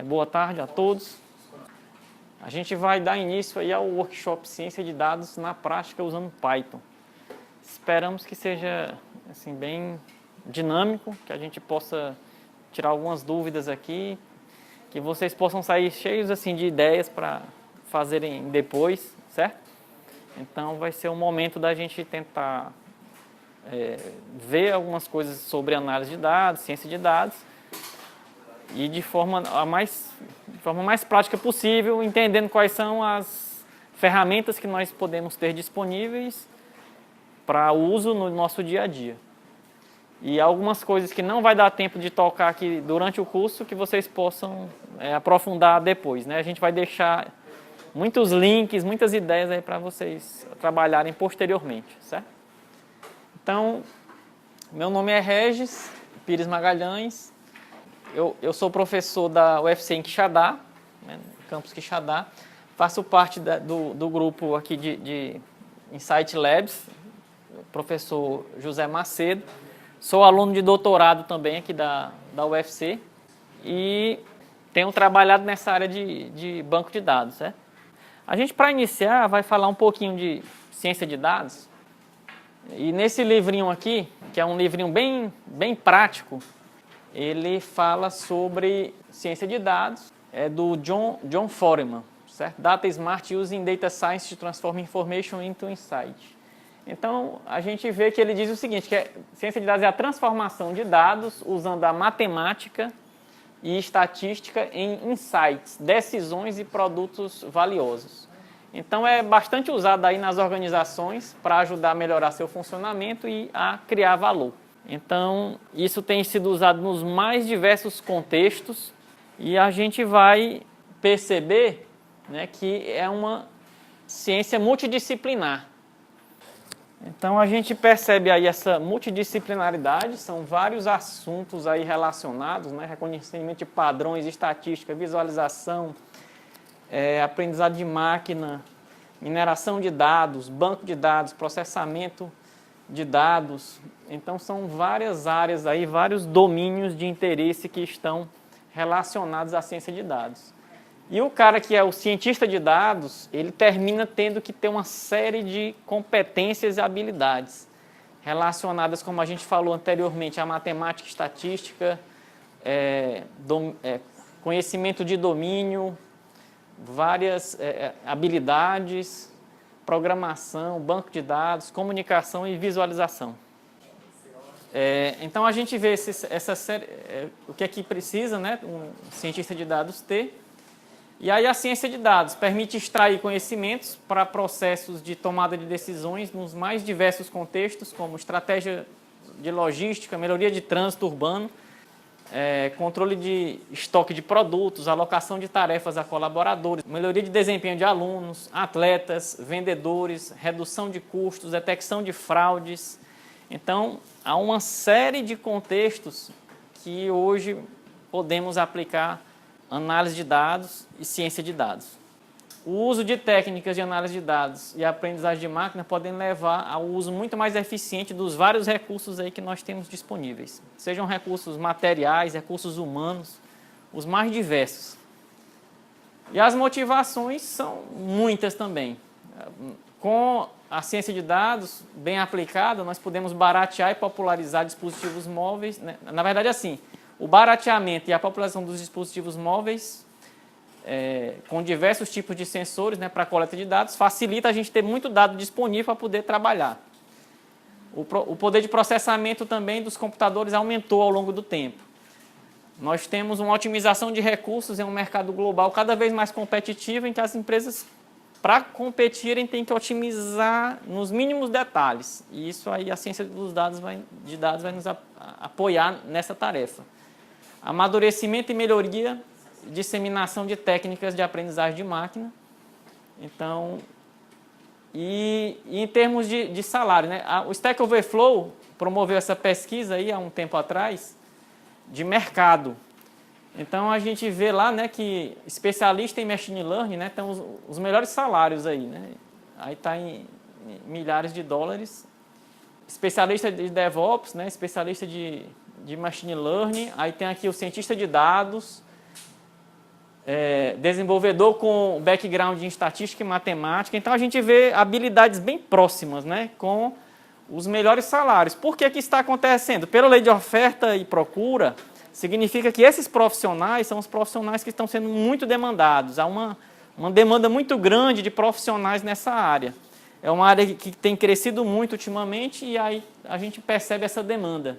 Boa tarde a todos. A gente vai dar início aí ao workshop Ciência de Dados na prática usando Python. Esperamos que seja assim, bem dinâmico, que a gente possa tirar algumas dúvidas aqui, que vocês possam sair cheios assim, de ideias para fazerem depois, certo? Então vai ser um momento da gente tentar ver algumas coisas sobre análise de dados, ciência de dados, e de forma mais prática possível, entendendo quais são as ferramentas que nós podemos ter disponíveis para uso no nosso dia a dia. E algumas coisas que não vai dar tempo de tocar aqui durante o curso, que vocês possam aprofundar depois, né? A gente vai deixar muitos links, muitas ideias aí para vocês trabalharem posteriormente, certo? Então, meu nome é Regis Pires Magalhães. Eu sou professor da UFC em Quixadá, né, campus Quixadá. Faço parte do grupo aqui de Insight Labs, professor José Macedo. Sou aluno de doutorado também aqui da UFC e tenho trabalhado nessa área de banco de dados. Né? A gente, para iniciar, vai falar um pouquinho de ciência de dados. E nesse livrinho aqui, que é um livrinho bem prático, ele fala sobre ciência de dados, é do John Foreman, certo? Data Smart Using Data Science to Transform Information into Insight. Então, a gente vê que ele diz o seguinte, que ciência de dados é a transformação de dados usando a matemática e estatística em insights, decisões e produtos valiosos. Então, é bastante usado aí nas organizações para ajudar a melhorar seu funcionamento e a criar valor. Então, isso tem sido usado nos mais diversos contextos e a gente vai perceber, né, que é uma ciência multidisciplinar. Então, a gente percebe aí essa multidisciplinaridade, são vários assuntos aí relacionados, né, reconhecimento de padrões, estatística, visualização, aprendizado de máquina, mineração de dados, banco de dados, processamento de dados. Então, são várias áreas aí, vários domínios de interesse que estão relacionados à ciência de dados. E o cara que é o cientista de dados, ele termina tendo que ter uma série de competências e habilidades relacionadas, como a gente falou anteriormente, à matemática, estatística, conhecimento de domínio, várias habilidades, programação, banco de dados, comunicação e visualização. Então, a gente vê essa série, o que é que precisa, né, um cientista de dados ter. E aí a ciência de dados permite extrair conhecimentos para processos de tomada de decisões nos mais diversos contextos, como estratégia de logística, melhoria de trânsito urbano, controle de estoque de produtos, alocação de tarefas a colaboradores, melhoria de desempenho de alunos, atletas, vendedores, redução de custos, detecção de fraudes. Então, há uma série de contextos que hoje podemos aplicar análise de dados e ciência de dados. O uso de técnicas de análise de dados e aprendizagem de máquina podem levar ao uso muito mais eficiente dos vários recursos aí que nós temos disponíveis. Sejam recursos materiais, recursos humanos, os mais diversos. E as motivações são muitas também. Com a ciência de dados bem aplicada, nós podemos baratear e popularizar dispositivos móveis. Né? Na verdade, assim, o barateamento e a popularização dos dispositivos móveis com diversos tipos de sensores, né, para coleta de dados, facilita a gente ter muito dado disponível para poder trabalhar. O poder de processamento também dos computadores aumentou ao longo do tempo. Nós temos uma otimização de recursos em um mercado global cada vez mais competitivo, em que as empresas, para competirem, têm que otimizar nos mínimos detalhes. E isso aí a ciência dos dados vai nos apoiar nessa tarefa. Amadurecimento e melhoria, disseminação de técnicas de aprendizagem de máquina. Então, e em termos de salário, né? O Stack Overflow promoveu essa pesquisa aí há um tempo atrás de mercado. Então, a gente vê lá, né, que especialista em Machine Learning, né, tem os melhores salários aí, né? Aí está em milhares de dólares. Especialista de DevOps, né, especialista de Machine Learning. Aí tem aqui o cientista de dados, desenvolvedor com background em estatística e matemática. Então, a gente vê habilidades bem próximas, né, com os melhores salários. Por que que está acontecendo? Pela lei de oferta e procura, significa que esses profissionais são os profissionais que estão sendo muito demandados. Há uma demanda muito grande de profissionais nessa área. É uma área que tem crescido muito ultimamente e aí a gente percebe essa demanda.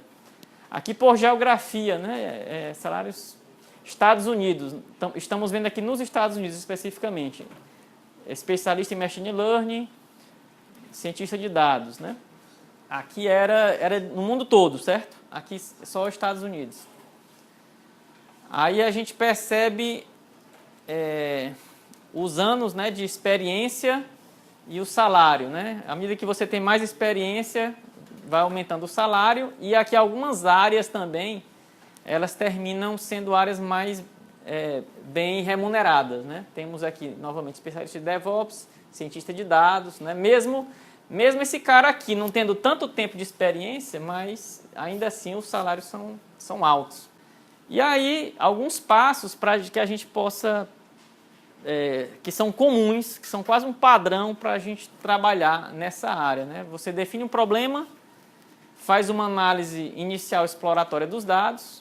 Aqui por geografia, né, salários Estados Unidos. Então, estamos vendo aqui nos Estados Unidos especificamente. Especialista em Machine Learning, cientista de dados, né? Aqui era no mundo todo, certo? Aqui só os Estados Unidos. Aí a gente percebe os anos, né, de experiência e o salário, né? À medida que você tem mais experiência, vai aumentando o salário. E aqui algumas áreas também, elas terminam sendo áreas mais bem remuneradas, né? Temos aqui, novamente, especialista de DevOps, cientista de dados, né? Mesmo esse cara aqui não tendo tanto tempo de experiência, mas ainda assim os salários são altos. E aí, alguns passos para que a gente possa, que são comuns, que são quase um padrão para a gente trabalhar nessa área, né? Você define um problema, faz uma análise inicial exploratória dos dados,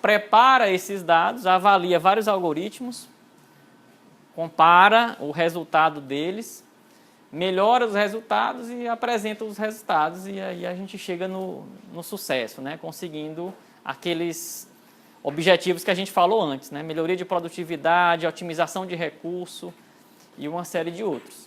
prepara esses dados, avalia vários algoritmos, compara o resultado deles, melhora os resultados e apresenta os resultados, e aí a gente chega no sucesso, né? Conseguindo aqueles objetivos que a gente falou antes, né? Melhoria de produtividade, otimização de recurso e uma série de outros.